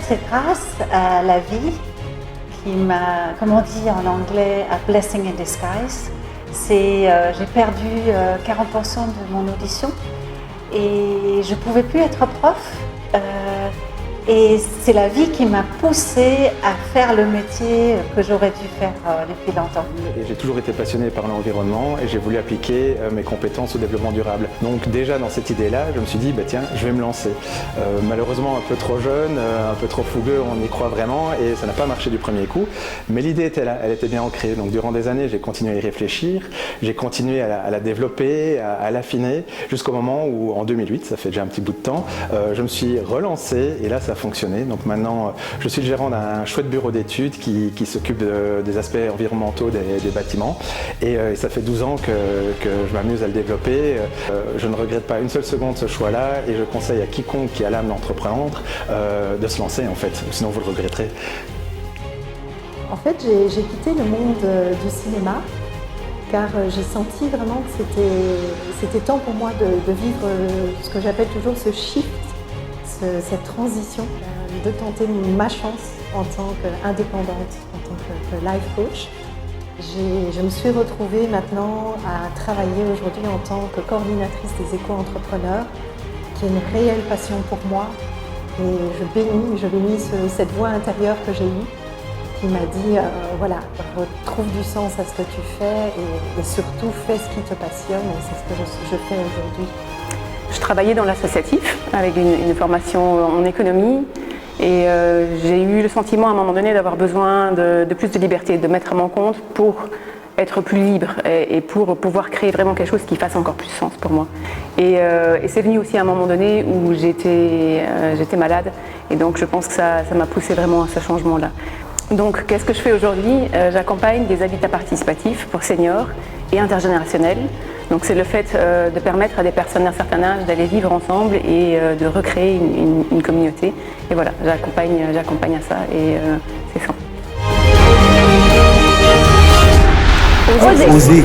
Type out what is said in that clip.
c'est grâce à la vie qui m'a, comme on dit en anglais, a blessing in disguise. J'ai perdu 40% de mon audition et je ne pouvais plus être prof. Et c'est la vie qui m'a poussée à faire le métier que j'aurais dû faire depuis longtemps. J'ai toujours été passionné par l'environnement et j'ai voulu appliquer mes compétences au développement durable. Donc déjà dans cette idée-là, je me suis dit, tiens, je vais me lancer. Malheureusement un peu trop jeune, un peu trop fougueux, on y croit vraiment et ça n'a pas marché du premier coup. Mais l'idée était là, elle était bien ancrée. Donc durant des années, j'ai continué à y réfléchir, j'ai continué à la développer, à l'affiner, jusqu'au moment où en 2008, ça fait déjà un petit bout de temps, je me suis relancé et là ça a fonctionné. Donc maintenant, je suis le gérant d'un chouette bureau d'études qui s'occupe des aspects environnementaux des bâtiments. Et ça fait 12 ans que je m'amuse à le développer. Je ne regrette pas une seule seconde ce choix-là et je conseille à quiconque qui a l'âme d'entreprendre de se lancer en fait, sinon vous le regretterez. En fait, j'ai quitté le monde du cinéma car j'ai senti vraiment que c'était temps pour moi de vivre ce que j'appelle toujours ce shift, cette transition, de tenter ma chance en tant qu'indépendante, en tant que life coach. Je me suis retrouvée maintenant à travailler aujourd'hui en tant que coordinatrice des éco-entrepreneurs, qui est une réelle passion pour moi. Et je bénis cette voix intérieure que j'ai eue, qui m'a dit, voilà, retrouve du sens à ce que tu fais et surtout fais ce qui te passionne. Et c'est ce que je fais aujourd'hui. Je travaillais dans l'associatif avec une formation en économie et j'ai eu le sentiment à un moment donné d'avoir besoin de plus de liberté, de mettre à mon compte pour être plus libre et pour pouvoir créer vraiment quelque chose qui fasse encore plus sens pour moi. Et c'est venu aussi à un moment donné où j'étais malade et donc je pense que ça m'a poussé vraiment à ce changement-là. Donc qu'est-ce que je fais aujourd'hui? J'accompagne des habitats participatifs pour seniors et intergénérationnels. Donc c'est le fait de permettre à des personnes d'un certain âge d'aller vivre ensemble et de recréer une communauté. Et voilà, j'accompagne à ça et c'est ça. Oser.